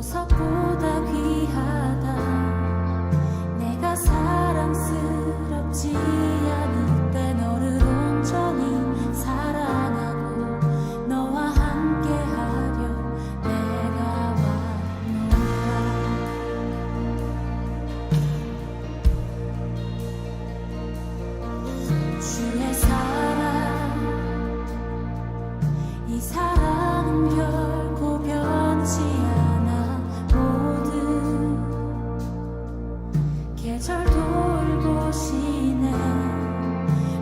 보석보다 귀하다. 내가 사랑스럽지 않을 때 너를 온전히 사랑하고 너와 함께하려 내가 왔노라. 주의 사랑, 이 사랑은 결코 변치 않아. 모든 계절 돌보시네.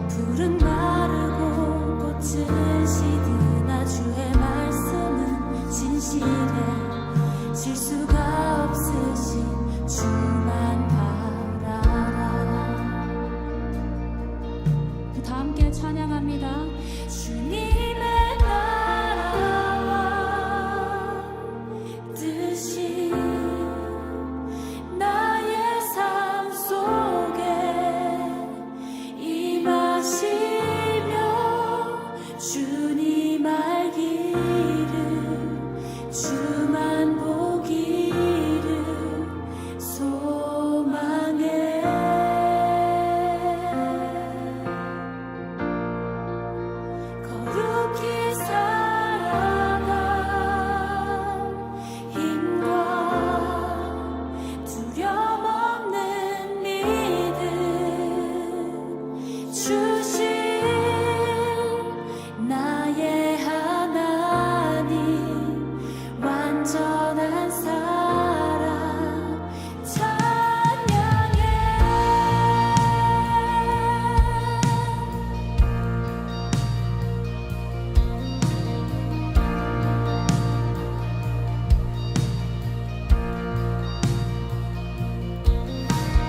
푸른 마르고 꽃은 시드나 주의 말씀은 진실해. 실수가 없으신 주만 바라라. 다 함께 찬양합니다. 주님의 나라와 뜻이 나의 삶 속에 임하시며 주님 알기를 주만 보기를 소망해. 거룩히 살아갈 힘과 두려움 없는 믿음 주신 나의 하나님, 완전한 사랑 찬양해.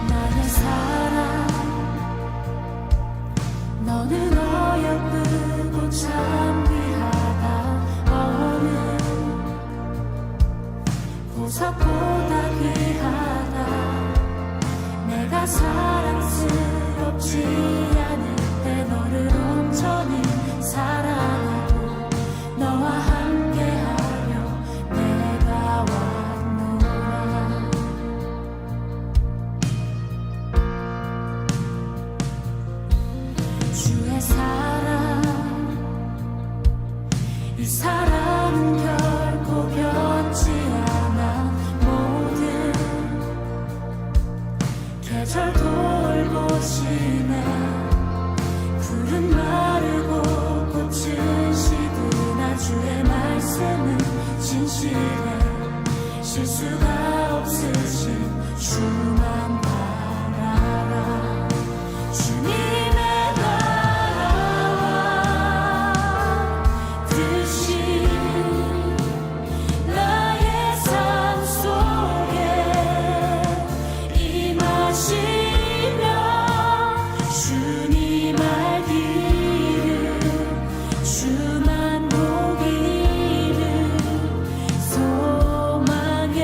나의 사랑, 너는 어여쁘고 참 귀하다. 어느 보석보다 귀하다. 내가 사랑스럽지 않을 때 너를 온전히 사랑하고 너와 함께하려 내가 왔노라. 주의 사랑, 이 사랑은 결코 변치 않아. 모든 계절 돌보시네. 푸른 마르고 꽃은 시드나 주의 말씀은 진실해. 실수가 없으신 주만 바라라. 주님의 나라와 뜻이 나의 삶 속에 임하시며 주님 알기를 주만 보기를 소망해.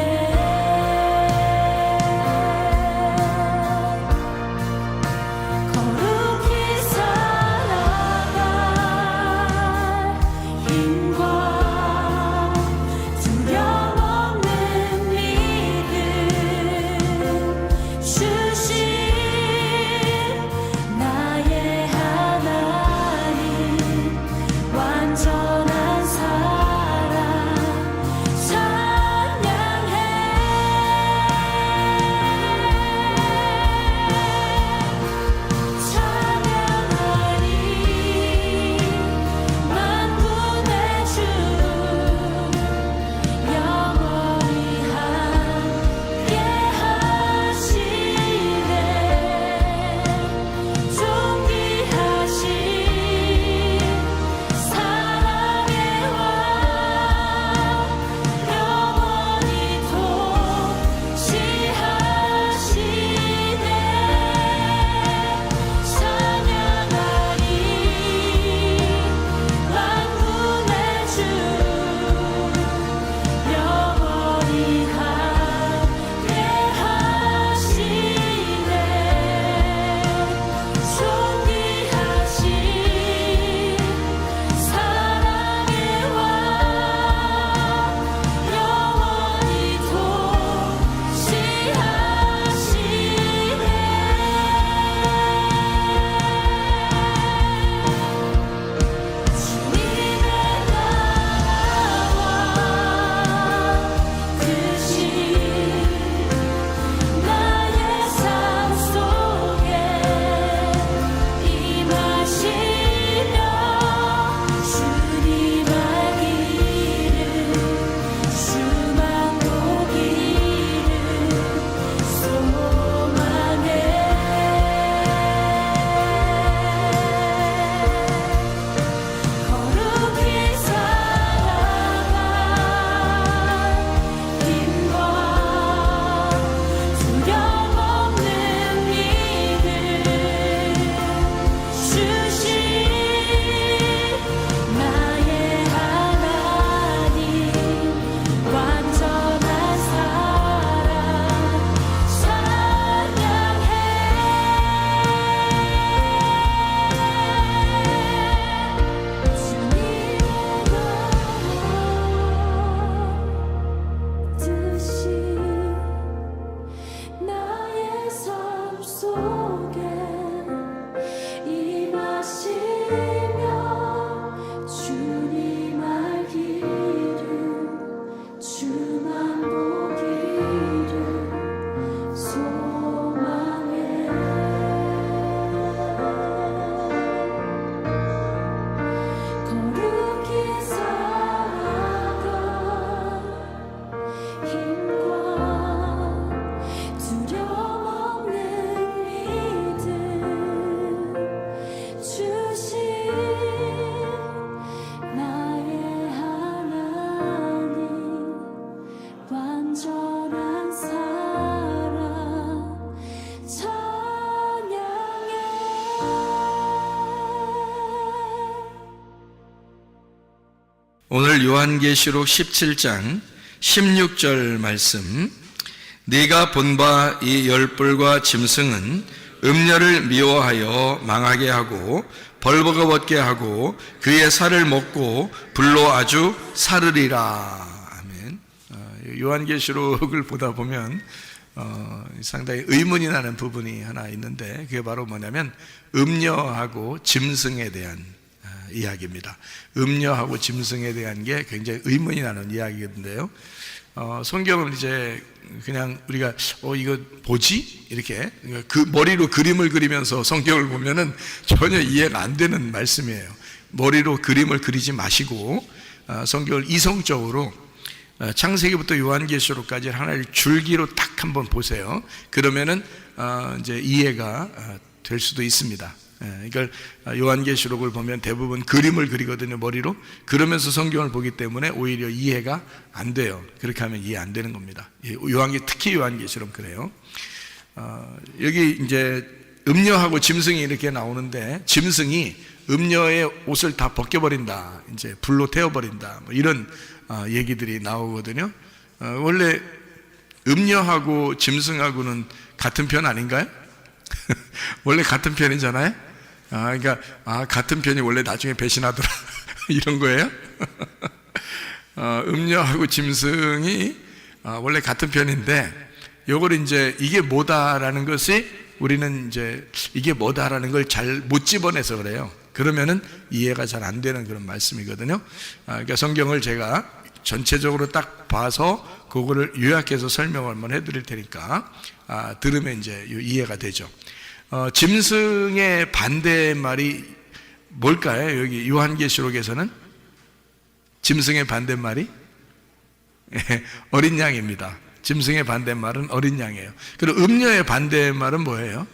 온전한 사랑 찬양해. 오늘 요한계시록 17장 16절 말씀, 네가 본 바 이 열불과 짐승은 음녀를 미워하여 망하게 하고 벌거벗게 하고 그의 살을 먹고 불로 아주 사르리라. 아멘. 요한계시록을 보다 보면 상당히 의문이 나는 부분이 하나 있는데, 그게 바로 뭐냐면 음녀하고 짐승에 대한 이야기입니다. 음녀하고 짐승에 대한 게 굉장히 의문이 나는 이야기인데요. 성경은 이제 그냥 우리가 이거 뭐지? 이렇게 그 머리로 그림을 그리면서 성경을 보면은 전혀 이해가 안 되는 말씀이에요. 머리로 그림을 그리지 마시고 성경을 이성적으로 창세기부터 요한계시록까지 하나의 줄기로 딱 한번 보세요. 그러면은 이제 이해가 될 수도 있습니다. 그러니까 요한계시록을 보면 대부분 그림을 그리거든요, 머리로. 그러면서 성경을 보기 때문에 오히려 이해가 안 돼요. 그렇게 하면 이해 안 되는 겁니다. 특히 요한계시록 그래요. 여기 이제 음녀하고 짐승이 이렇게 나오는데, 짐승이 음녀의 옷을 다 벗겨버린다, 이제 불로 태워버린다, 뭐 이런 얘기들이 나오거든요. 원래 음녀하고 짐승하고는 같은 편 아닌가요? 원래 같은 편이잖아요. 그러니까 같은 편이 원래 나중에 배신하더라 이런 거예요. 음녀하고 짐승이 원래 같은 편인데, 요걸 이제 이게 뭐다라는 것이 우리는 이제 이게 뭐다라는 걸 잘 못 집어내서 그래요. 그러면은 이해가 잘 안 되는 그런 말씀이거든요. 그러니까 성경을 제가 전체적으로 딱 봐서 그거를 요약해서 설명을 한번 해드릴 테니까 들으면 이제 이해가 되죠. 짐승의 반대말이 뭘까요? 여기 요한계시록에서는 짐승의 반대말이 어린 양입니다. 짐승의 반대말은 어린 양이에요. 그리고 음녀의 반대말은 뭐예요?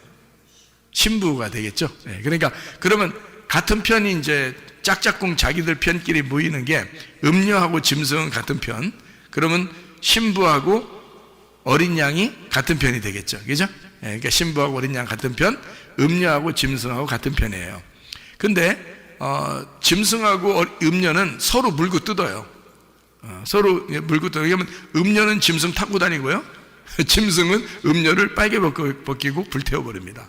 신부가 되겠죠. 그러니까 그러면 같은 편이 이제 짝짝꿍 자기들 편끼리 모이는 게 음녀하고 짐승은 같은 편, 그러면 신부하고 어린 양이 같은 편이 되겠죠. 그죠? 그러니까 신부하고 어린 양 같은 편, 음녀하고 짐승하고 같은 편이에요. 근데 짐승하고 음녀는 서로 물고 뜯어요. 서로 물고 뜯어요. 왜냐면 음녀는 짐승 타고 다니고요, 짐승은 음녀를 빨개 벗기고 불태워버립니다.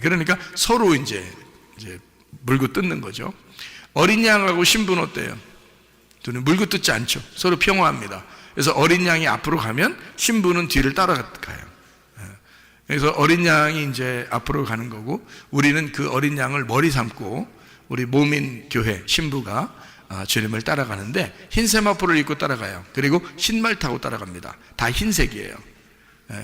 그러니까 서로 이제 물고 뜯는 거죠. 어린 양하고 신부는 어때요? 둘은 물고 뜯지 않죠. 서로 평화합니다. 그래서 어린 양이 앞으로 가면 신부는 뒤를 따라가요. 그래서 어린 양이 이제 앞으로 가는 거고, 우리는 그 어린 양을 머리 삼고 우리 모민 교회 신부가 주님을 따라가는데, 흰 세마포를 입고 따라가요. 그리고 신말 타고 따라갑니다. 다 흰색이에요.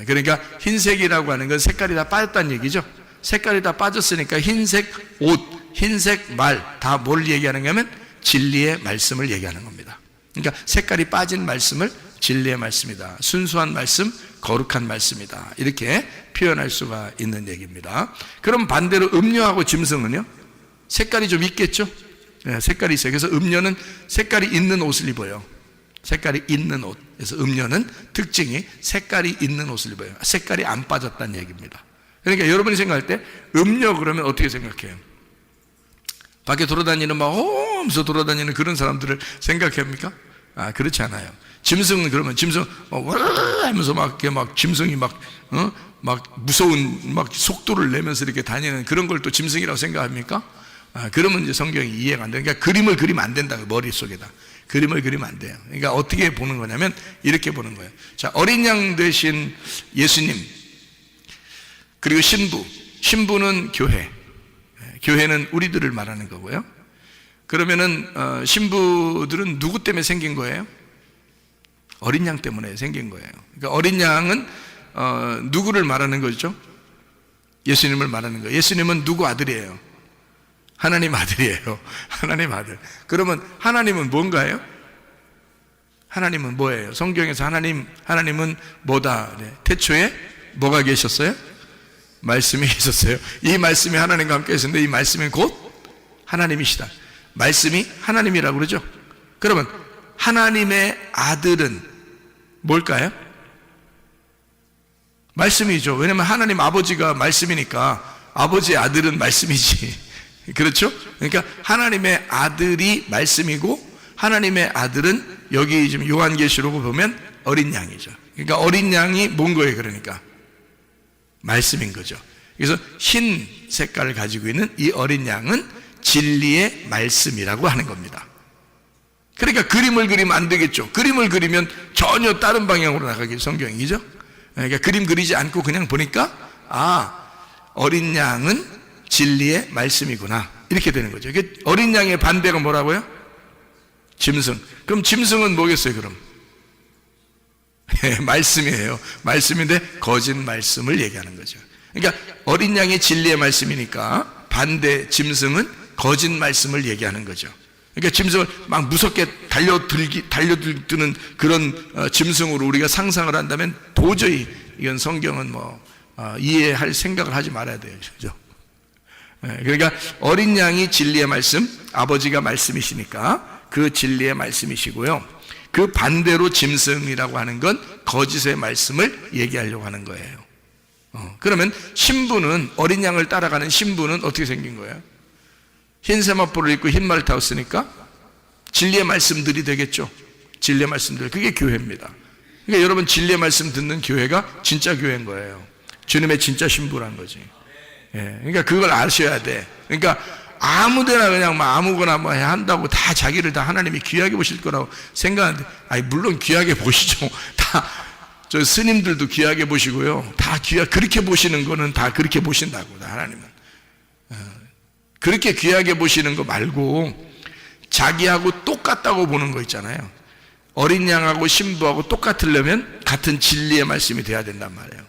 그러니까 흰색이라고 하는 건 색깔이 다 빠졌다는 얘기죠. 색깔이 다 빠졌으니까 흰색 옷, 흰색 말, 다 뭘 얘기하는가 하면 진리의 말씀을 얘기하는 겁니다. 그러니까 색깔이 빠진 말씀을 진리의 말씀이다, 순수한 말씀, 거룩한 말씀이다, 이렇게 표현할 수가 있는 얘기입니다. 그럼 반대로 음녀하고 짐승은요? 색깔이 좀 있겠죠? 색깔이 있어요. 그래서 음녀는 색깔이 있는 옷을 입어요. 색깔이 있는 옷. 그래서 음녀는 특징이 색깔이 있는 옷을 입어요. 색깔이 안 빠졌다는 얘기입니다. 그러니까 여러분이 생각할 때 음녀 그러면 어떻게 생각해요? 밖에 돌아다니는 막 하면서 돌아다니는 그런 사람들을 생각합니까? 그렇지 않아요. 짐승은 그러면 짐승 하면서 막 짐승이 막 무서운 막 속도를 내면서 이렇게 다니는 그런 걸 또 짐승이라고 생각합니까? 그러면 이제 성경이 이해가 안 돼요. 그러니까 그림을 그리면 안 된다, 머릿속에다. 그림을 그리면 안 돼요. 그러니까 어떻게 보는 거냐면 이렇게 보는 거예요. 자, 어린 양 대신 예수님, 그리고 신부는 교회. 교회는 우리들을 말하는 거고요. 그러면은 신부들은 누구 때문에 생긴 거예요? 어린 양 때문에 생긴 거예요. 그러니까 어린 양은 누구를 말하는 거죠? 예수님을 말하는 거예요. 예수님은 누구 아들이에요? 하나님 아들이에요. 하나님 아들. 그러면 하나님은 뭔가요? 하나님은 뭐예요? 성경에서 하나님은 뭐다? 네. 태초에 뭐가 계셨어요? 말씀이 계셨어요. 이 말씀이 하나님과 함께 계셨는데, 이 말씀은 곧 하나님이시다. 말씀이 하나님이라고 그러죠. 그러면 하나님의 아들은 뭘까요? 말씀이죠. 왜냐하면 하나님 아버지가 말씀이니까 아버지의 아들은 말씀이지. 그렇죠? 그러니까 하나님의 아들이 말씀이고 하나님의 아들은 여기 지금 요한계시록 보면 어린 양이죠. 그러니까 어린 양이 뭔 거예요? 그러니까 말씀인 거죠. 그래서 흰 색깔을 가지고 있는 이 어린 양은 진리의 말씀이라고 하는 겁니다. 그러니까 그림을 그리면 안 되겠죠. 그림을 그리면 전혀 다른 방향으로 나가기 성경이죠. 그러니까 그림 그리지 않고 그냥 보니까 어린 양은 진리의 말씀이구나 이렇게 되는 거죠. 어린 양의 반대가 뭐라고요? 짐승. 그럼 짐승은 뭐겠어요? 그럼 말씀이에요. 말씀인데 거짓 말씀을 얘기하는 거죠. 그러니까 어린 양이 진리의 말씀이니까 반대 짐승은 거짓 말씀을 얘기하는 거죠. 그러니까 짐승을 막 무섭게 달려드는 그런 짐승으로 우리가 상상을 한다면 도저히 이건 성경은 이해할 생각을 하지 말아야 돼요. 그죠? 그러니까 어린 양이 진리의 말씀, 아버지가 말씀이시니까 그 진리의 말씀이시고요. 그 반대로 짐승이라고 하는 건 거짓의 말씀을 얘기하려고 하는 거예요. 그러면 신부는, 어린 양을 따라가는 신부는 어떻게 생긴 거예요? 흰 세마포를 입고 흰 말을 타고 쓰니까 진리의 말씀들이 되겠죠. 진리의 말씀들, 그게 교회입니다. 그러니까 여러분 진리의 말씀 듣는 교회가 진짜 교회인 거예요. 주님의 진짜 신부란 거지. 그러니까 그걸 아셔야 돼. 그러니까 아무데나 그냥 아무거나 한다고 다 자기를 다 하나님이 귀하게 보실 거라고 생각하는데, 물론 귀하게 보시죠. 다 저 스님들도 귀하게 보시고요. 다 그렇게 보시는 거는 다 그렇게 보신다고, 하나님은. 그렇게 귀하게 보시는 거 말고 자기하고 똑같다고 보는 거 있잖아요. 어린 양하고 신부하고 똑같으려면 같은 진리의 말씀이 돼야 된단 말이에요.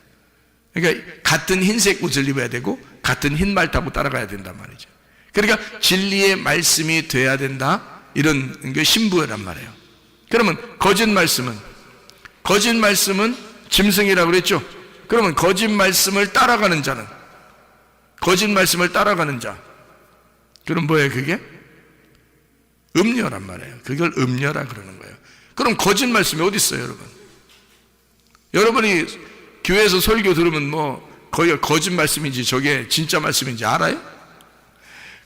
그러니까 같은 흰색 옷을 입어야 되고 같은 흰 말 타고 따라가야 된단 말이죠. 그러니까 진리의 말씀이 돼야 된다, 이런 게 신부란 말이에요. 그러면 거짓 말씀은 짐승이라고 그랬죠. 그러면 거짓 말씀을 따라가는 자는, 거짓 말씀을 따라가는 자, 그럼 뭐예요? 그게 음녀란 말이에요. 그걸 음녀라 그러는 거예요. 그럼 거짓 말씀이 어디 있어요, 여러분? 여러분이 교회에서 설교 들으면 거기가 거짓 말씀인지 저게 진짜 말씀인지 알아요?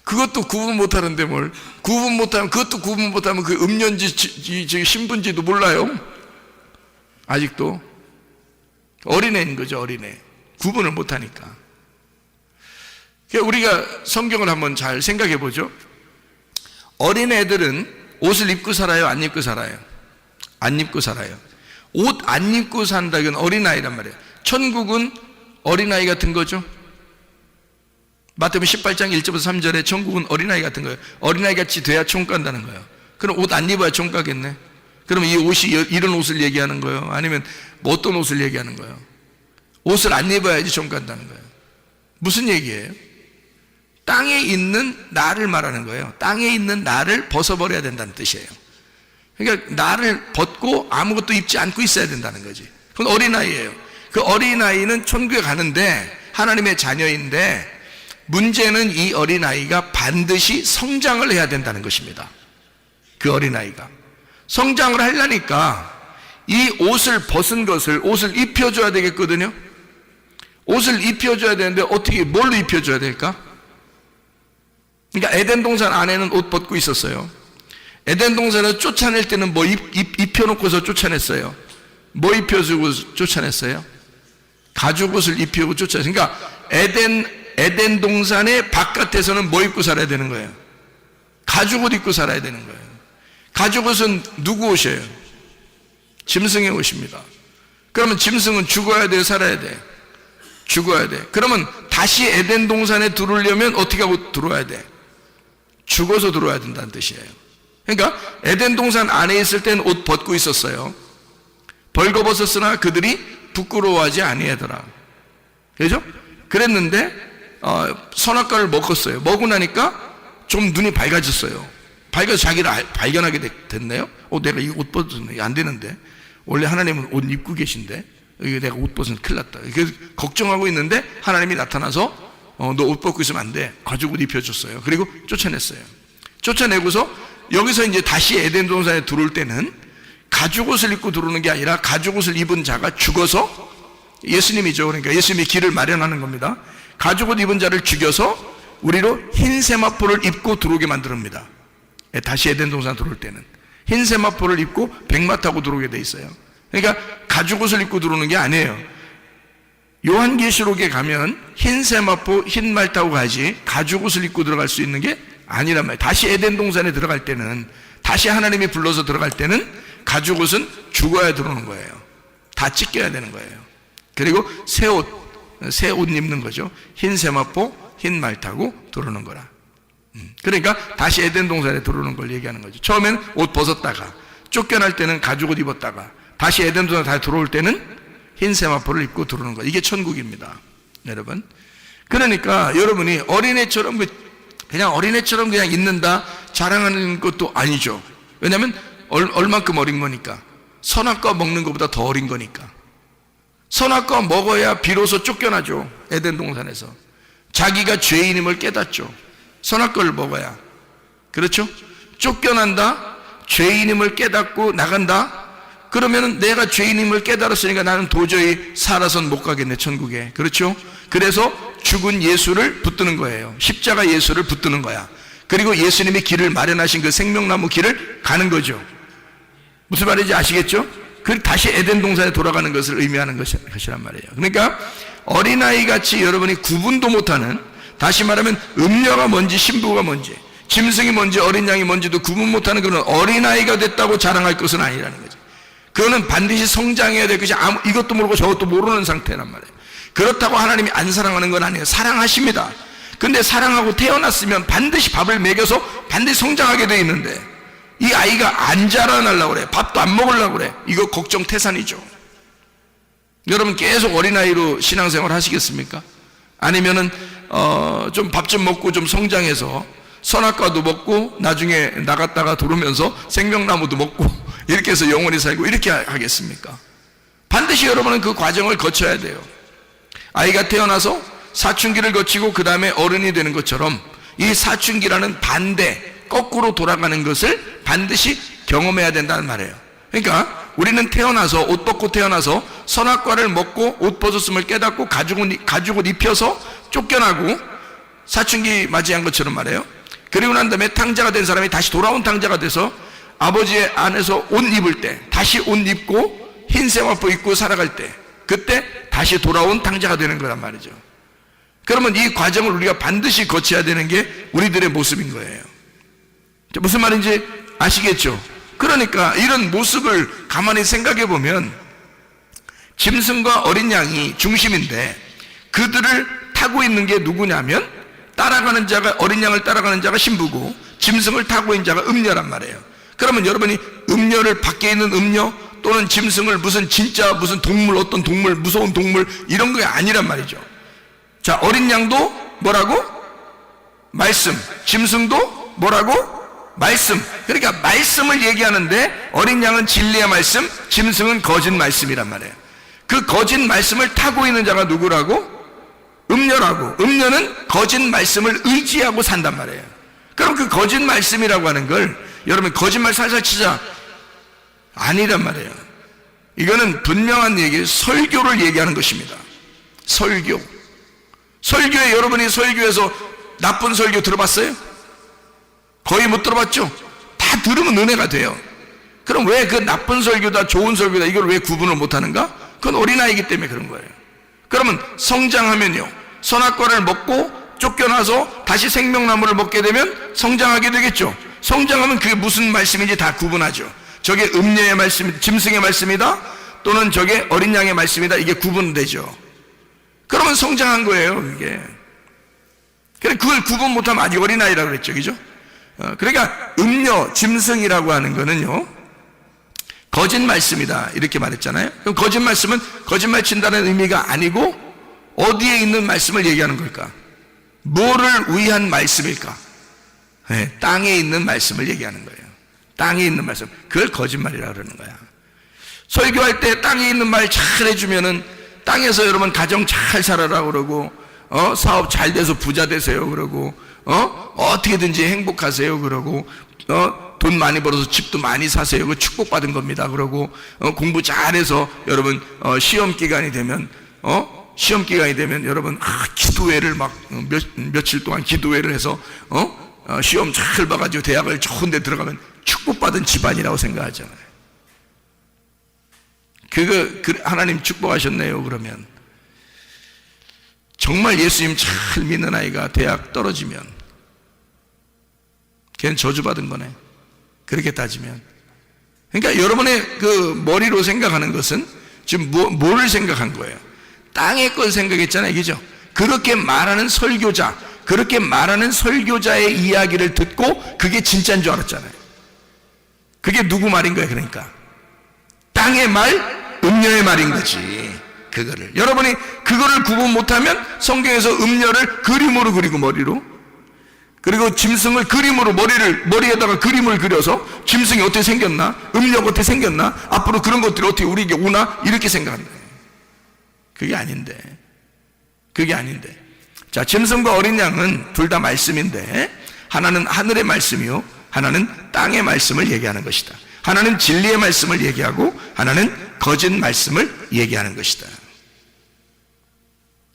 그것도 구분 못하는데 뭘 구분 못하면, 그것도 구분 못하면 그 음녀인지 신부인지도 몰라요. 아직도 어린애인 거죠. 어린애. 구분을 못하니까. 우리가 성경을 한번 잘 생각해 보죠. 어린애들은 옷을 입고 살아요? 안 입고 살아요? 안 입고 살아요. 옷 안 입고 산다, 이건 어린아이란 말이에요. 천국은 어린아이 같은 거죠. 마태복음 18장 1절부터 3절에 천국은 어린아이 같은 거예요. 어린아이 같이 돼야 천국 간다는 거예요. 그럼 옷 안 입어야 천국 가겠네. 그러면 이 옷이 이런 옷을 얘기하는 거예요? 아니면 어떤 옷을 얘기하는 거예요? 옷을 안 입어야지 천국 간다는 거예요. 무슨 얘기예요? 땅에 있는 나를 말하는 거예요. 땅에 있는 나를 벗어버려야 된다는 뜻이에요. 그러니까 나를 벗고 아무것도 입지 않고 있어야 된다는 거지. 그건 어린아이예요. 그 어린아이는 천국에 가는데 하나님의 자녀인데, 문제는 이 어린아이가 반드시 성장을 해야 된다는 것입니다. 그 어린아이가 성장을 하려니까 이 옷을 벗은 것을, 옷을 입혀줘야 되겠거든요. 옷을 입혀줘야 되는데 어떻게, 뭘로 입혀줘야 될까? 그러니까 에덴 동산 안에는 옷 벗고 있었어요. 에덴 동산을 쫓아낼 때는 뭐 입혀놓고서 쫓아냈어요? 뭐 입혀주고 쫓아냈어요? 가죽옷을 입히고 쫓아냈어요. 그러니까 에덴 동산의 바깥에서는 뭐 입고 살아야 되는 거예요? 가죽옷 입고 살아야 되는 거예요. 가죽옷은 누구 옷이에요? 짐승의 옷입니다. 그러면 짐승은 죽어야 돼요? 살아야 돼? 죽어야 돼. 그러면 다시 에덴 동산에 들어오려면 어떻게 하고 들어와야 돼? 죽어서 들어와야 된다는 뜻이에요. 그러니까 에덴 동산 안에 있을 때는 옷 벗고 있었어요. 벌거벗었으나 그들이 부끄러워하지 아니하더라. 그죠? 그랬는데 선악과를 먹었어요. 먹고 나니까 좀 눈이 밝아졌어요. 밝아서 자기를 발견하게 됐네요. 내가 이 옷 벗었네. 안 되는데. 원래 하나님은 옷 입고 계신데 이거 내가 옷 벗으면 큰일 났다. 그래서 걱정하고 있는데 하나님이 나타나서 너 옷 벗고 있으면 안 돼. 가죽옷 입혀줬어요. 그리고 쫓아냈어요. 쫓아내고서 여기서 이제 다시 에덴 동산에 들어올 때는 가죽옷을 입고 들어오는 게 아니라 가죽옷을 입은 자가 죽어서 예수님이죠. 그러니까 예수님이 길을 마련하는 겁니다. 가죽옷 입은 자를 죽여서 우리로 흰 세마포를 입고 들어오게 만듭니다. 다시 에덴 동산 들어올 때는 흰 세마포를 입고 백마 타고 들어오게 돼 있어요. 그러니까 가죽옷을 입고 들어오는 게 아니에요. 요한계시록에 가면 흰 세마포, 흰 말 타고 가지 가죽옷을 입고 들어갈 수 있는 게 아니란 말이에요. 다시 에덴 동산에 들어갈 때는, 다시 하나님이 불러서 들어갈 때는 가죽옷은 죽어야 들어오는 거예요. 다 찢겨야 되는 거예요. 그리고 새 옷 입는 거죠. 흰 세마포, 흰 말 타고 들어오는 거라. 그러니까 다시 에덴 동산에 들어오는 걸 얘기하는 거죠. 처음에는 옷 벗었다가, 쫓겨날 때는 가죽옷 입었다가, 다시 에덴 동산에 다시 들어올 때는 흰 세마포를 입고 들어오는 거. 이게 천국입니다, 여러분. 그러니까 여러분이 어린애처럼 그냥 어린애처럼 그냥 있는다, 자랑하는 것도 아니죠. 왜냐하면 얼만큼 어린 거니까. 선악과 먹는 것보다 더 어린 거니까. 선악과 먹어야 비로소 쫓겨나죠, 에덴 동산에서. 자기가 죄인임을 깨닫죠. 선악과를 먹어야. 그렇죠? 쫓겨난다, 죄인임을 깨닫고 나간다. 그러면은 내가 죄인임을 깨달았으니까 나는 도저히 살아선 못 가겠네, 천국에. 그렇죠? 그래서 죽은 예수를 붙드는 거예요. 십자가 예수를 붙드는 거야. 그리고 예수님이 길을 마련하신 그 생명나무 길을 가는 거죠. 무슨 말인지 아시겠죠? 그 다시 에덴 동산에 돌아가는 것을 의미하는 것이란 말이에요. 그러니까 어린아이 같이 여러분이 구분도 못하는, 다시 말하면 음녀가 뭔지 신부가 뭔지, 짐승이 뭔지 어린 양이 뭔지도 구분 못하는 그런 어린아이가 됐다고 자랑할 것은 아니라는 거죠. 그거는 반드시 성장해야 될 것이 이것도 모르고 저것도 모르는 상태란 말이에요. 그렇다고 하나님이 안 사랑하는 건 아니에요. 사랑하십니다. 근데 사랑하고 태어났으면 반드시 밥을 먹여서 반드시 성장하게 돼 있는데, 이 아이가 안 자라나려고 그래, 밥도 안 먹으려고 그래, 이거 걱정 태산이죠. 여러분 계속 어린아이로 신앙생활 하시겠습니까? 아니면은 좀 밥 좀 먹고 좀 성장해서 선악과도 먹고 나중에 나갔다가 들어오면서 생명나무도 먹고 이렇게 해서 영원히 살고 이렇게 하겠습니까? 반드시 여러분은 그 과정을 거쳐야 돼요. 아이가 태어나서 사춘기를 거치고 그 다음에 어른이 되는 것처럼 이 사춘기라는 반대, 거꾸로 돌아가는 것을 반드시 경험해야 된다는 말이에요. 그러니까 우리는 태어나서, 옷 벗고 태어나서 선악과를 먹고 옷 벗었음을 깨닫고 가죽옷 입혀서 쫓겨나고 사춘기 맞이한 것처럼 말이에요. 그리고 난 다음에 탕자가 된 사람이 다시 돌아온 탕자가 돼서 아버지의 안에서 옷 입을 때, 다시 옷 입고 흰 세마포 입고 살아갈 때, 그때 다시 돌아온 탕자가 되는 거란 말이죠. 그러면 이 과정을 우리가 반드시 거쳐야 되는 게 우리들의 모습인 거예요. 무슨 말인지 아시겠죠? 그러니까 이런 모습을 가만히 생각해 보면 짐승과 어린 양이 중심인데, 그들을 타고 있는 게 누구냐면 따라가는 자가, 어린 양을 따라가는 자가 신부고 짐승을 타고 있는 자가 음녀란 말이에요. 그러면 여러분이 음녀를, 밖에 있는 음녀 또는 짐승을 무슨 진짜 무슨 동물, 어떤 동물, 무서운 동물 이런 게 아니란 말이죠. 자, 어린 양도 뭐라고? 말씀. 짐승도 뭐라고? 말씀. 그러니까 말씀을 얘기하는데 어린 양은 진리의 말씀, 짐승은 거짓 말씀이란 말이에요. 그 거짓 말씀을 타고 있는 자가 누구라고? 음녀라고. 음녀는 거짓 말씀을 의지하고 산단 말이에요. 그럼 그 거짓 말씀이라고 하는 걸 여러분 거짓말 살살 치자, 아니란 말이에요. 이거는 분명한 얘기, 설교를 얘기하는 것입니다. 설교. 설교에, 여러분이 설교에서 나쁜 설교 들어봤어요? 거의 못 들어봤죠? 다 들으면 은혜가 돼요. 그럼 왜 그 나쁜 설교다 좋은 설교다 이걸 왜 구분을 못하는가? 그건 어린아이기 때문에 그런 거예요. 그러면 성장하면요, 선악과를 먹고 쫓겨나서 다시 생명나무를 먹게 되면 성장하게 되겠죠. 성장하면 그게 무슨 말씀인지 다 구분하죠. 저게 음녀의 말씀, 짐승의 말씀이다, 또는 저게 어린 양의 말씀이다, 이게 구분되죠. 그러면 성장한 거예요, 이게. 그걸 구분 못하면 아직 어린아이라고 그랬죠, 그죠? 그러니까 음녀, 짐승이라고 하는 거는요, 거짓 말씀이다 이렇게 말했잖아요. 그럼 거짓 말씀은 거짓말 친다는 의미가 아니고 어디에 있는 말씀을 얘기하는 걸까? 뭐를 위한 말씀일까? 네, 땅에 있는 말씀을 얘기하는 거예요. 땅에 있는 말씀, 그걸 거짓말이라고 그러는 거야. 설교할 때 땅에 있는 말 잘 해주면은 땅에서 여러분 가정 잘 살아라 그러고, 사업 잘 돼서 부자 되세요 그러고, 어떻게든지 행복하세요 그러고, 돈 많이 벌어서 집도 많이 사세요, 그 축복받은 겁니다 그러고, 공부 잘해서 여러분 시험 기간이 되면 시험 기간이 되면 여러분 기도회를 막 며칠 동안 기도회를 해서 시험 잘 봐가지고 대학을 좋은 데 들어가면 축복받은 집안이라고 생각하잖아요. 하나님 축복하셨네요. 그러면 정말 예수님 잘 믿는 아이가 대학 떨어지면 걔는 저주받은 거네. 그렇게 따지면. 그러니까 여러분의 그 머리로 생각하는 것은 지금 뭐를 생각한 거예요? 땅의 걸 생각했잖아요. 그죠? 그렇게 말하는 설교자의 이야기를 듣고 그게 진짜인 줄 알았잖아요. 그게 누구 말인 거예요? 그러니까 땅의 말, 음녀의 말인 거지. 그거를 여러분이 그거를 구분 못하면 성경에서 음녀를 그림으로 그리고 머리로, 그리고 짐승을 그림으로 머리에다가 그림을 그려서 짐승이 어떻게 생겼나, 음녀가 어떻게 생겼나, 앞으로 그런 것들이 어떻게 우리에게 오나 이렇게 생각한다. 그게 아닌데. 자, 짐승과 어린 양은 둘 다 말씀인데 하나는 하늘의 말씀이요, 하나는 땅의 말씀을 얘기하는 것이다. 하나는 진리의 말씀을 얘기하고 하나는 거짓 말씀을 얘기하는 것이다.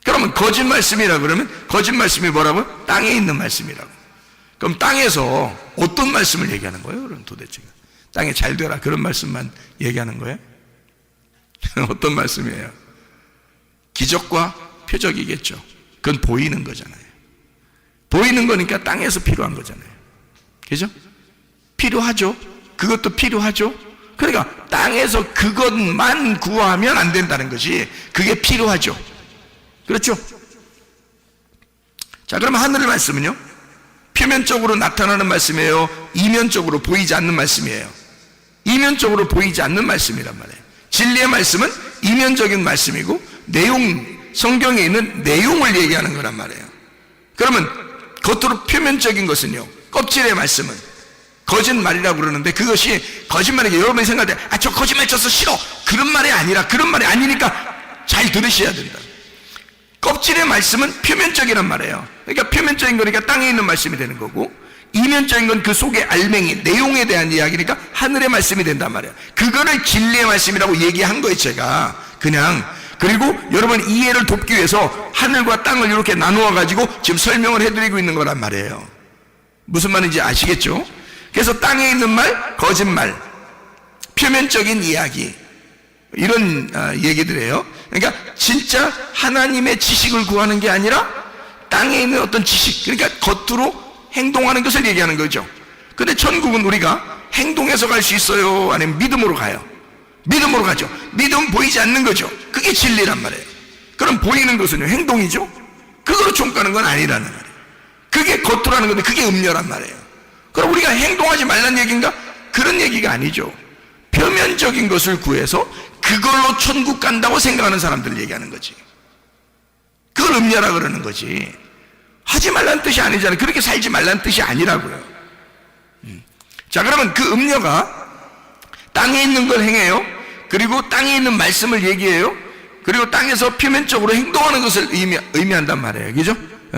그러면 거짓 말씀이라 그러면 거짓 말씀이 뭐라고? 땅에 있는 말씀이라고. 그럼 땅에서 어떤 말씀을 얘기하는 거예요? 그럼 도대체 땅에 잘 되라 그런 말씀만 얘기하는 거예요? 어떤 말씀이에요? 기적과 표적이겠죠. 그건 보이는 거잖아요. 보이는 거니까 땅에서 필요한 거잖아요. 그죠? 필요하죠. 그것도 필요하죠. 그러니까 땅에서 그것만 구하면 안 된다는 것이, 그게 필요하죠. 그렇죠? 자, 그럼 하늘의 말씀은요? 표면적으로 나타나는 말씀이에요? 이면적으로 보이지 않는 말씀이에요? 이면적으로 보이지 않는 말씀이란 말이에요. 진리의 말씀은 이면적인 말씀이고 성경에 있는 내용을 얘기하는 거란 말이에요. 그러면 겉으로 표면적인 것은요, 껍질의 말씀은 거짓말이라고 그러는데, 그것이 거짓말이게 여러분이 생각할 때 저 거짓말 쳤어 싫어, 그런 말이 아니라, 그런 말이 아니니까 잘 들으셔야 된다. 껍질의 말씀은 표면적이란 말이에요. 그러니까 표면적인 거니까 땅에 있는 말씀이 되는 거고, 이면적인 건 그 속의 알맹이, 내용에 대한 이야기니까 하늘의 말씀이 된단 말이에요. 그거를 진리의 말씀이라고 얘기한 거예요, 제가. 그냥. 그리고 여러분 이해를 돕기 위해서 하늘과 땅을 이렇게 나누어 가지고 지금 설명을 해드리고 있는 거란 말이에요. 무슨 말인지 아시겠죠? 그래서 땅에 있는 말, 거짓말, 표면적인 이야기, 이런 얘기들이에요. 그러니까 진짜 하나님의 지식을 구하는 게 아니라 땅에 있는 어떤 지식, 그러니까 겉으로 행동하는 것을 얘기하는 거죠. 근데 천국은 우리가 행동해서 갈 수 있어요? 아니면 믿음으로 가요? 믿음으로 가죠. 믿음 보이지 않는 거죠. 그게 진리란 말이에요. 그럼 보이는 것은요, 행동이죠. 그거로 총가는 건 아니라는 말이에요. 그게 겉으로 하는 건데 그게 음녀란 말이에요. 그럼 우리가 행동하지 말란 얘기인가? 그런 얘기가 아니죠. 표면적인 것을 구해서 그걸로 천국 간다고 생각하는 사람들을 얘기하는 거지. 그걸 음녀라 그러는 거지. 하지 말란 뜻이 아니잖아요. 그렇게 살지 말란 뜻이 아니라고요. 자, 그러면 그 음녀가 땅에 있는 걸 행해요. 그리고 땅에 있는 말씀을 얘기해요. 그리고 땅에서 표면적으로 행동하는 것을 의미한단 말이에요. 그죠?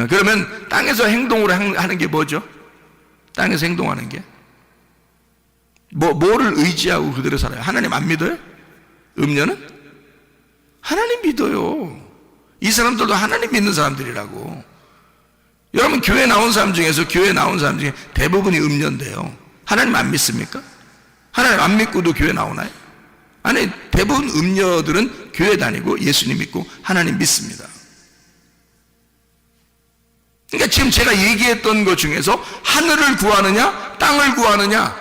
그러면 땅에서 행동으로 하는 게 뭐죠? 땅에서 행동하는 게 뭐를 의지하고 그대로 살아요? 하나님 안 믿어요? 음녀는? 하나님 믿어요. 이 사람들도 하나님 믿는 사람들이라고. 여러분 교회 나온 사람 중에 대부분이 음녀인데요, 하나님 안 믿습니까? 하나님 안 믿고도 교회 나오나요? 아니, 대부분 음녀들은 교회 다니고 예수님 믿고 하나님 믿습니다. 그러니까 지금 제가 얘기했던 것 중에서 하늘을 구하느냐 땅을 구하느냐,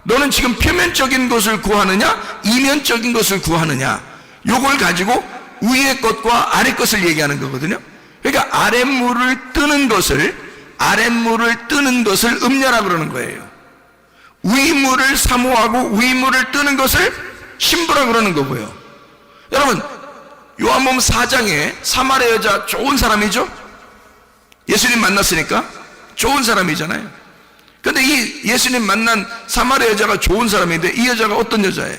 너는 지금 표면적인 것을 구하느냐 이면적인 것을 구하느냐, 요걸 가지고 위의 것과 아래 것을 얘기하는 거거든요. 그러니까 아랫물을 뜨는 것을 음녀라고 그러는 거예요. 위물을 사모하고 위물을 뜨는 것을 신부라고 그러는 거고요. 여러분 요한복음 4장에 사마리아 여자 좋은 사람이죠? 예수님 만났으니까 좋은 사람이잖아요. 근데 이 예수님 만난 사마리아 여자가 좋은 사람인데 이 여자가 어떤 여자예요?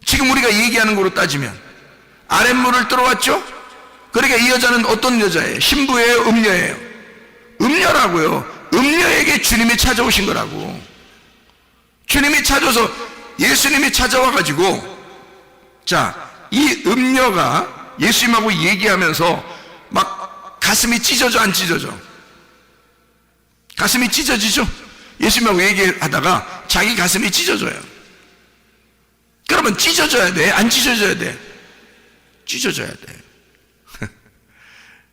지금 우리가 얘기하는 거로 따지면 아랫물을 들어왔죠? 그러니까 이 여자는 어떤 여자예요? 신부예요? 음녀예요? 음녀라고요. 음녀에게 주님이 찾아오신 거라고. 주님이 찾아서 예수님이 찾아와가지고, 자, 이 음녀가 예수님하고 얘기하면서 막 가슴이 찢어져 안 찢어져? 가슴이 찢어지죠? 예수님하고 얘기하다가 자기 가슴이 찢어져요. 그러면 찢어져야 돼? 안 찢어져야 돼? 찢어져야 돼.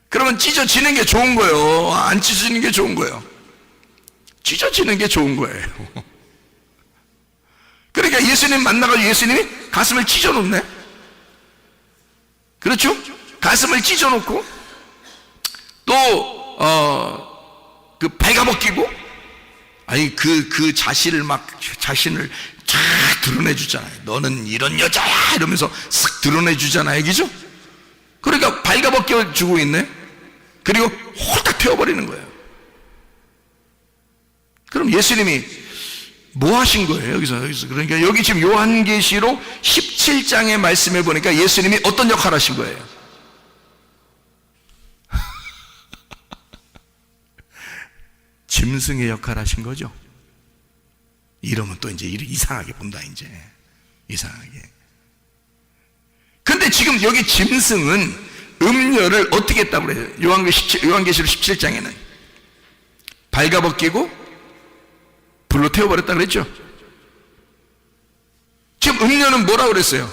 그러면 찢어지는 게 좋은 거예요? 안 찢어지는 게 좋은 거예요? 찢어지는 게 좋은 거예요. 그러니까 예수님 만나가지고 예수님이 가슴을 찢어놓네? 그렇죠? 가슴을 찢어놓고 또 발가벗기고, 아니 그 자신을 쫙 드러내주잖아요. 너는 이런 여자야 이러면서 싹 드러내주잖아요. 그죠? 그러니까 발가벗겨주고 있네. 그리고 홀딱 튀어버리는 거예요. 그럼 예수님이 뭐 하신 거예요? 여기서. 그러니까 여기 지금 요한계시록 17장의 말씀에 보니까 예수님이 어떤 역할을 하신 거예요? 짐승의 역할을 하신 거죠. 이러면 또 이제 이상하게 본다, 이제. 이상하게. 근데 지금 여기 짐승은 음녀를 어떻게 했다고 그래요? 요한계시록 17장에는 발가벗기고 불로 태워버렸다 그랬죠? 지금 음녀는 뭐라고 그랬어요?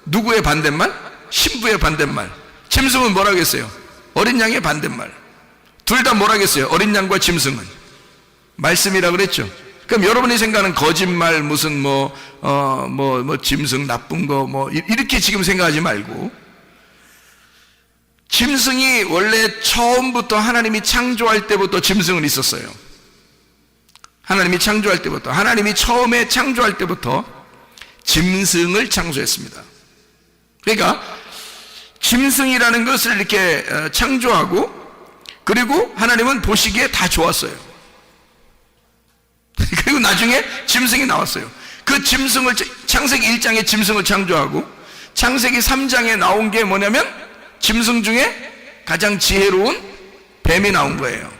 누구의 반대말? 신부의 반대말. 짐승은 뭐라고 했어요? 어린 양의 반대말. 둘 다 뭐라고 했어요? 어린 양과 짐승은 말씀이라고 그랬죠? 그럼 여러분이 생각하는 거짓말, 무슨 짐승 나쁜 거 이렇게 지금 생각하지 말고, 짐승이 원래 처음부터 하나님이 창조할 때부터 짐승은 있었어요. 하나님이 창조할 때부터, 하나님이 처음에 창조할 때부터 짐승을 창조했습니다. 그러니까 짐승이라는 것을 이렇게 창조하고, 그리고 하나님은 보시기에 다 좋았어요. 그리고 나중에 짐승이 나왔어요. 그 짐승을, 창세기 1장에 짐승을 창조하고 창세기 3장에 나온 게 뭐냐면 짐승 중에 가장 지혜로운 뱀이 나온 거예요.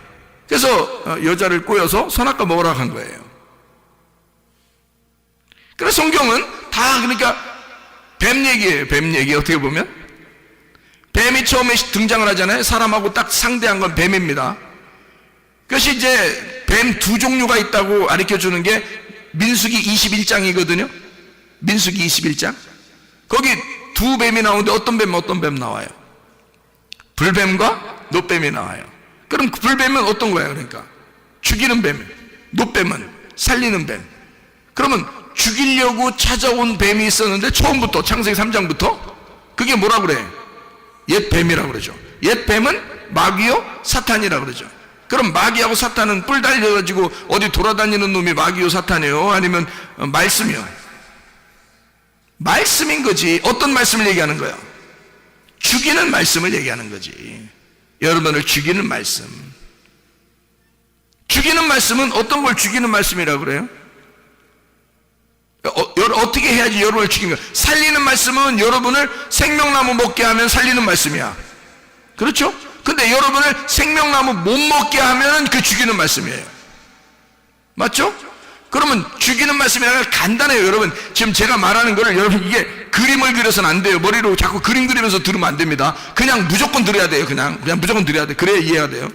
그래서 여자를 꼬여서 선악과 먹으라고 한 거예요. 그래서 성경은 다 그러니까 뱀 얘기예요. 뱀 얘기. 어떻게 보면 뱀이 처음에 등장을 하잖아요. 사람하고 딱 상대한 건 뱀입니다. 그것이 이제 뱀 두 종류가 있다고 가르쳐주는 게 민수기 21장이거든요. 민수기 21장. 거기 두 뱀이 나오는데 어떤 뱀 나와요? 불뱀과 노뱀이 나와요. 그럼 불뱀은 어떤 거예요? 그러니까 죽이는 뱀, 노뱀은 살리는 뱀. 그러면 죽이려고 찾아온 뱀이 있었는데 처음부터 창세기 3장부터 그게 뭐라고 그래? 옛 뱀이라고 그러죠. 옛 뱀은 마귀요 사탄이라고 그러죠. 그럼 마귀하고 사탄은 뿔 달려가지고 어디 돌아다니는 놈이 마귀요 사탄이에요? 아니면 말씀이요? 말씀인 거지. 어떤 말씀을 얘기하는 거예요? 죽이는 말씀을 얘기하는 거지. 여러분을 죽이는 말씀. 죽이는 말씀은 어떤 걸 죽이는 말씀이라고 그래요? 어떻게 해야지 여러분을 죽이는 거예요? 살리는 말씀은 여러분을 생명나무 먹게 하면 살리는 말씀이야. 그렇죠? 근데 여러분을 생명나무 못 먹게 하면 그 죽이는 말씀이에요. 맞죠? 그러면 죽이는 말씀이라는 간단해요. 여러분 지금 제가 말하는 거를 여러분 이게 그림을 그려서는 안 돼요. 머리로 자꾸 그림 그리면서 들으면 안 됩니다. 그냥 무조건 들어야 돼요. 그냥 무조건 들어야 돼. 그래야 이해가 돼요.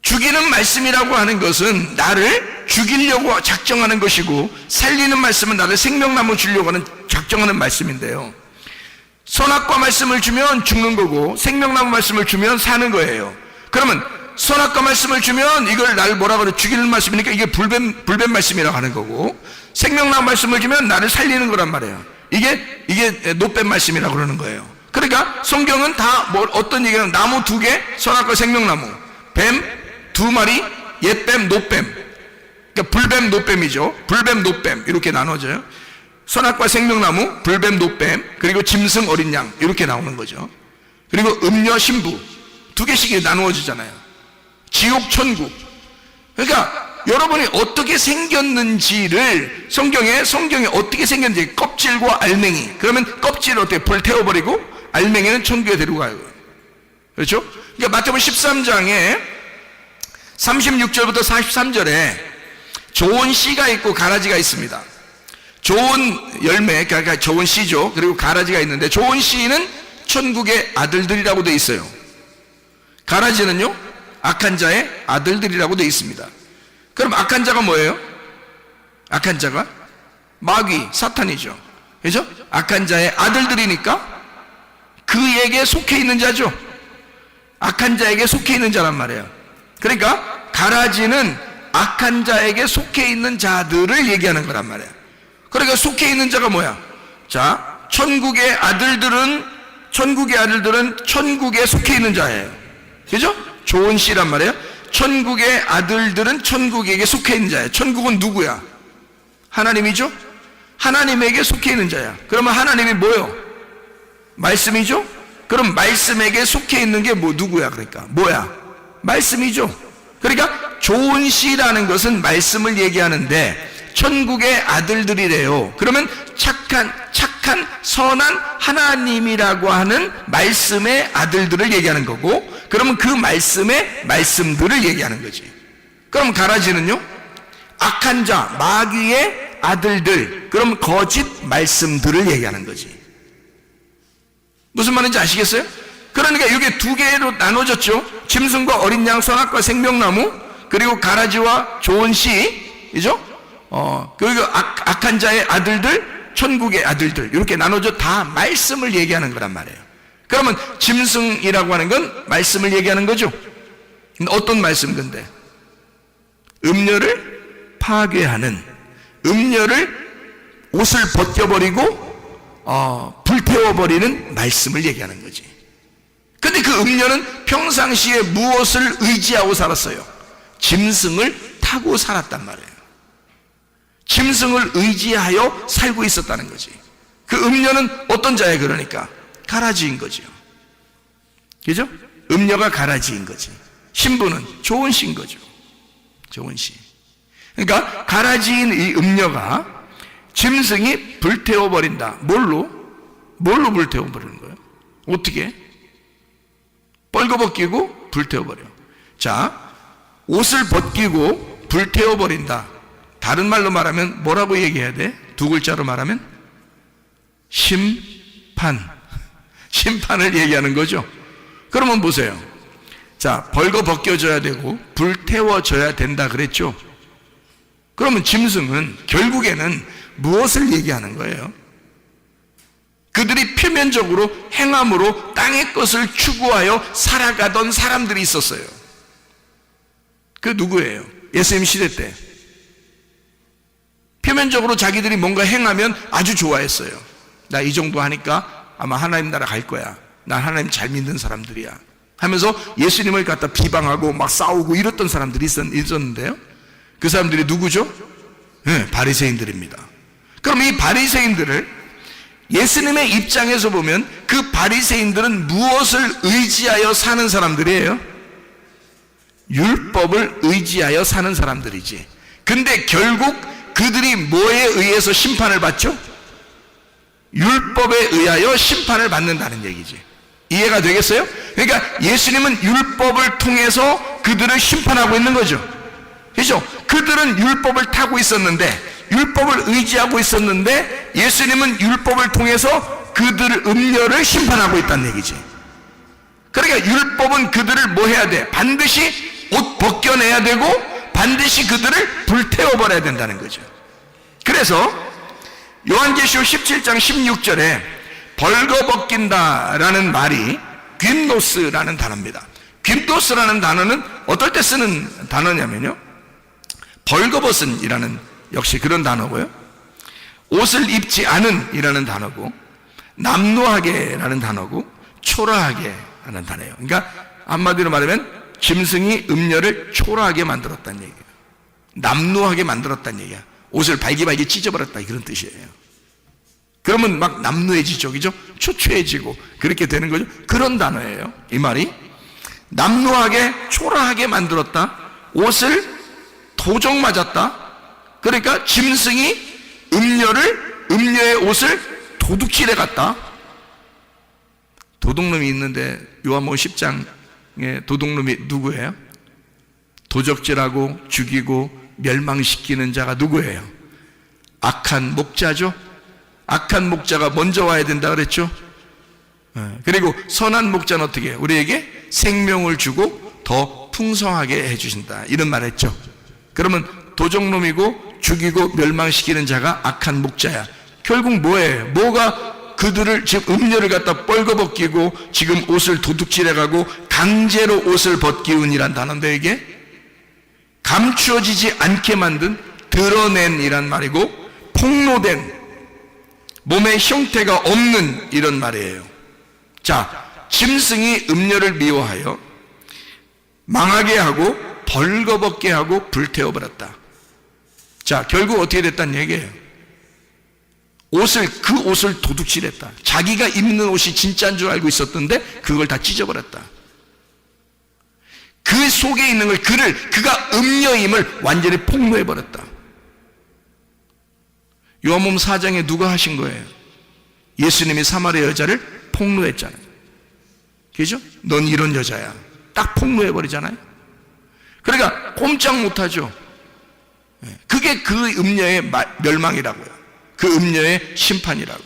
죽이는 말씀이라고 하는 것은 나를 죽이려고 작정하는 것이고, 살리는 말씀은 나를 생명나무 주려고 하는 작정하는 말씀인데요. 선악과 말씀을 주면 죽는 거고 생명나무 말씀을 주면 사는 거예요. 그러면 선악과 말씀을 주면 이걸 나를 뭐라고 그래? 죽이는 말씀이니까 이게 불뱀 말씀이라고 하는 거고, 생명나무 말씀을 주면 나를 살리는 거란 말이에요. 이게 노뱀 말씀이라고 그러는 거예요. 그러니까 성경은 다 어떤 얘기는 나무 두 개, 선악과 생명나무, 뱀 두 마리, 옛뱀, 노뱀. 그러니까 불뱀, 노뱀이죠. 불뱀, 노뱀 이렇게 나눠져요. 선악과 생명나무, 불뱀, 노뱀, 그리고 짐승, 어린 양 이렇게 나오는 거죠. 그리고 음녀, 신부 두 개씩 나누어지잖아요. 지옥, 천국. 그러니까 여러분이 어떻게 생겼는지를 성경에 어떻게 생겼는지, 껍질과 알맹이. 그러면 껍질을 어떻게 불 태워버리고 알맹이는 천국에 데리고 가요. 그렇죠? 그러니까 마태복음 13장에 36절부터 43절에 좋은 씨가 있고 가라지가 있습니다. 좋은 열매, 그러니까 좋은 씨죠. 그리고 가라지가 있는데 좋은 씨는 천국의 아들들이라고 되어 있어요. 가라지는요, 악한 자의 아들들이라고 되어 있습니다. 그럼 악한 자가 뭐예요? 악한 자가 마귀, 사탄이죠. 그죠? 악한 자의 아들들이니까 그에게 속해 있는 자죠. 악한 자에게 속해 있는 자란 말이에요. 그러니까 가라지는 악한 자에게 속해 있는 자들을 얘기하는 거란 말이에요. 그러니까 속해 있는 자가 뭐야? 자, 천국의 아들들은 천국에 속해 있는 자예요. 그죠? 좋은 씨란 말이에요. 천국의 아들들은 천국에게 속해 있는 자예요. 천국은 누구야? 하나님이죠? 하나님에게 속해 있는 자야. 그러면 하나님이 뭐요? 말씀이죠? 그럼 말씀에게 속해 있는 게 누구야? 그러니까 뭐야? 말씀이죠. 그러니까 좋은 씨라는 것은 말씀을 얘기하는데 천국의 아들들이래요. 그러면 착한 선한 하나님이라고 하는 말씀의 아들들을 얘기하는 거고, 그러면 그 말씀의 말씀들을 얘기하는 거지. 그럼 가라지는요, 악한 자, 마귀의 아들들, 그럼 거짓 말씀들을 얘기하는 거지. 무슨 말인지 아시겠어요? 그러니까 이게 두 개로 나눠졌죠. 짐승과 어린 양, 선악과 생명나무, 그리고 가라지와 좋은 씨이죠. 그리고 악한 자의 아들들, 천국의 아들들, 이렇게 나눠져 다 말씀을 얘기하는 거란 말이에요. 그러면 짐승이라고 하는 건 말씀을 얘기하는 거죠. 어떤 말씀 근데? 음녀를 파괴하는, 음녀를 옷을 벗겨버리고 불태워버리는 말씀을 얘기하는 거지. 근데 그 음녀는 평상시에 무엇을 의지하고 살았어요? 짐승을 타고 살았단 말이에요. 짐승을 의지하여 살고 있었다는 거지. 그 음녀는 어떤 자예요? 그러니까 가라지인 거죠. 그죠? 음녀가 가라지인 거지. 신부는 좋은 씨인 거죠. 좋은 씨. 그러니까 가라지인 이 음녀가 짐승이 불태워버린다. 뭘로 불태워버리는 거예요? 어떻게? 뻘거벗기고 불태워버려. 자, 옷을 벗기고 불태워버린다. 다른 말로 말하면 뭐라고 얘기해야 돼? 두 글자로 말하면 심판을 얘기하는 거죠. 그러면 보세요. 자, 벌거벗겨져야 되고 불태워져야 된다 그랬죠. 그러면 짐승은 결국에는 무엇을 얘기하는 거예요? 그들이 표면적으로 행함으로 땅의 것을 추구하여 살아가던 사람들이 있었어요. 그 누구예요? 예수님 시대 때 표면적으로 자기들이 뭔가 행하면 아주 좋아했어요. 나 이 정도 하니까 아마 하나님 나라 갈 거야. 난 하나님 잘 믿는 사람들이야 하면서 예수님을 갖다 비방하고 막 싸우고 이랬던 사람들이 있었는데요. 그 사람들이 누구죠? 네, 바리새인들입니다. 그럼 이 바리새인들을 예수님의 입장에서 보면 그 바리새인들은 무엇을 의지하여 사는 사람들이에요? 율법을 의지하여 사는 사람들이지. 근데 결국 그들이 뭐에 의해서 심판을 받죠? 율법에 의하여 심판을 받는다는 얘기지. 이해가 되겠어요? 그러니까 예수님은 율법을 통해서 그들을 심판하고 있는 거죠. 그렇죠? 그들은 율법을 타고 있었는데, 율법을 의지하고 있었는데 예수님은 율법을 통해서 그들 음녀를 심판하고 있다는 얘기지. 그러니까 율법은 그들을 뭐 해야 돼? 반드시 옷 벗겨내야 되고 반드시 그들을 불태워버려야 된다는 거죠. 그래서 요한계시록 17장 16절에 벌거벗긴다라는 말이 귐노스라는 단어입니다. 귐노스라는 단어는 어떨 때 쓰는 단어냐면요, 벌거벗은 이라는 역시 그런 단어고요, 옷을 입지 않은 이라는 단어고, 남노하게라는 단어고, 초라하게 라는 단어예요. 그러니까 한마디로 말하면 짐승이 음녀를 초라하게 만들었다는 얘기예요. 남노하게 만들었다는 얘기야. 옷을 발기발기 찢어버렸다, 그런 뜻이에요. 그러면 막 남노해지죠, 그죠? 초췌해지고 그렇게 되는 거죠. 그런 단어예요, 이 말이. 남노하게 초라하게 만들었다, 옷을 도적 맞았다. 그러니까 짐승이 음녀의 옷을 도둑질해 갔다. 도둑놈이 있는데 요한복음 10장에 도둑놈이 누구예요? 도적질하고 죽이고 멸망시키는 자가 누구예요? 악한 목자죠. 악한 목자가 먼저 와야 된다 그랬죠. 그리고 선한 목자는 어떻게 해요? 우리에게 생명을 주고 더 풍성하게 해주신다, 이런 말 했죠. 그러면 도적놈이고 죽이고 멸망시키는 자가 악한 목자야. 결국 뭐예요? 뭐가 그들을 지금 음료를 갖다 뻘거벗기고 지금 옷을 도둑질해가고 강제로 옷을 벗기운이란 단어인데, 이게 감추어지지 않게 만든, 드러낸 이란 말이고, 폭로된, 몸의 형태가 없는 이런 말이에요. 자, 짐승이 음료를 미워하여 망하게 하고 벌거벗게 하고 불태워버렸다. 자, 결국 어떻게 됐다는 얘기예요? 그 옷을 도둑질했다. 자기가 입는 옷이 진짜인 줄 알고 있었던데 그걸 다 찢어버렸다. 그 속에 있는 걸, 그가 음녀임을 완전히 폭로해버렸다. 요한복음 4장에 누가 하신 거예요? 예수님이 사마리아 여자를 폭로했잖아요. 그죠? 넌 이런 여자야. 딱 폭로해버리잖아요. 그러니까 꼼짝 못하죠. 그게 그 음녀의 멸망이라고요. 그 음녀의 심판이라고.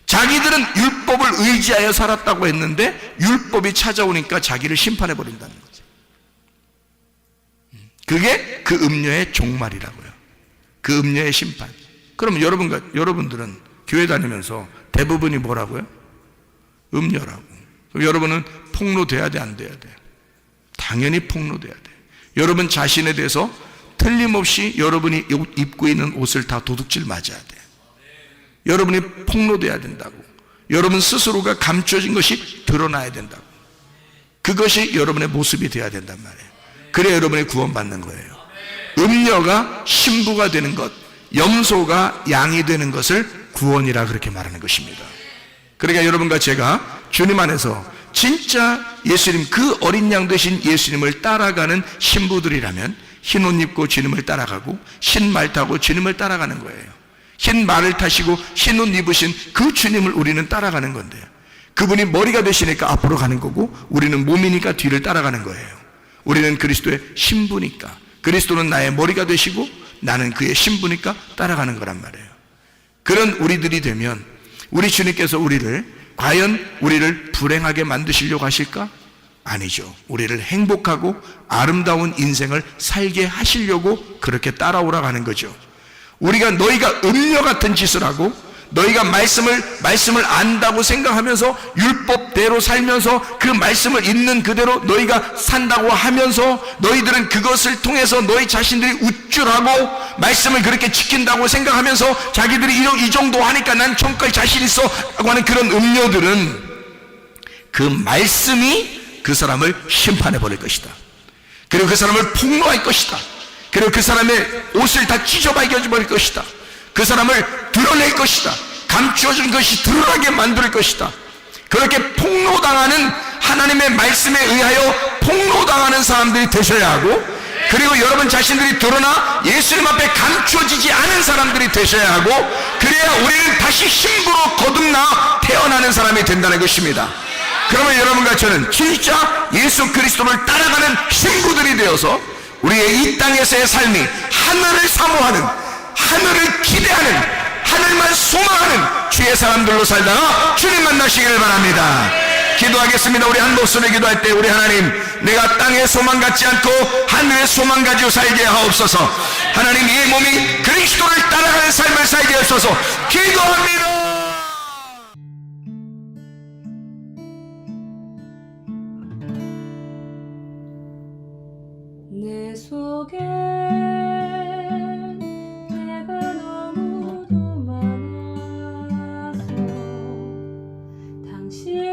자기들은 율법을 의지하여 살았다고 했는데 율법이 찾아오니까 자기를 심판해버린다는 거죠. 그게 그 음녀의 종말이라고요. 그 음녀의 심판. 그럼 여러분들은 교회 다니면서 대부분이 뭐라고요? 음녀라고. 그럼 여러분은 폭로돼야 돼, 안 돼야 돼? 당연히 폭로돼야 돼. 여러분 자신에 대해서 틀림없이 여러분이 입고 있는 옷을 다 도둑질 맞아야 돼. 여러분이 폭로돼야 된다고. 여러분 스스로가 감춰진 것이 드러나야 된다고. 그것이 여러분의 모습이 되어야 된단 말이에요. 그래야 여러분이 구원받는 거예요. 음녀가 신부가 되는 것, 염소가 양이 되는 것을 구원이라 그렇게 말하는 것입니다. 그러니까 여러분과 제가 주님 안에서 진짜 예수님, 그 어린 양 되신 예수님을 따라가는 신부들이라면 흰 옷 입고 주님을 따라가고 흰 말 타고 주님을 따라가는 거예요. 흰 말을 타시고 흰 옷 입으신 그 주님을 우리는 따라가는 건데요. 그분이 머리가 되시니까 앞으로 가는 거고 우리는 몸이니까 뒤를 따라가는 거예요. 우리는 그리스도의 신부니까, 그리스도는 나의 머리가 되시고 나는 그의 신부니까 따라가는 거란 말이에요. 그런 우리들이 되면 우리 주님께서 과연 우리를 불행하게 만드시려고 하실까? 아니죠. 우리를 행복하고 아름다운 인생을 살게 하시려고 그렇게 따라오라고 하는 거죠. 너희가 음녀 같은 짓을 하고 너희가 말씀을 안다고 생각하면서 율법대로 살면서 그 말씀을 있는 그대로 너희가 산다고 하면서 너희들은 그것을 통해서 너희 자신들이 우쭐하고 말씀을 그렇게 지킨다고 생각하면서 자기들이 이 정도 하니까 난 천국갈 자신 있어 라고 하는 그런 음녀들은 그 말씀이 그 사람을 심판해 버릴 것이다. 그리고 그 사람을 폭로할 것이다. 그리고 그 사람의 옷을 다 찢어발겨 버릴 것이다. 그 사람을 드러낼 것이다. 감추어진 것이 드러나게 만들 것이다. 그렇게 폭로당하는, 하나님의 말씀에 의하여 폭로당하는 사람들이 되셔야 하고, 그리고 여러분 자신들이 드러나 예수님 앞에 감추어지지 않은 사람들이 되셔야 하고, 그래야 우리는 다시 신부로 거듭나 태어나는 사람이 된다는 것입니다. 그러면 여러분과 저는 진짜 예수 그리스도를 따라가는 신부들이 되어서 우리의 이 땅에서의 삶이 하늘을 사모하는, 하늘을 기대하는, 하늘만 소망하는 주의 사람들로 살다가 주님 만나시기를 바랍니다. 기도하겠습니다. 우리 한 목소리 기도할 때, 우리 하나님, 내가 땅의 소망 갖지 않고 하늘의 소망 가지고 살게 하옵소서. 하나님, 이 몸이 그리스도를 따라가는 삶을 살게 하옵소서. 기도합니다. 내 속에 내가 너무도 많아서 당신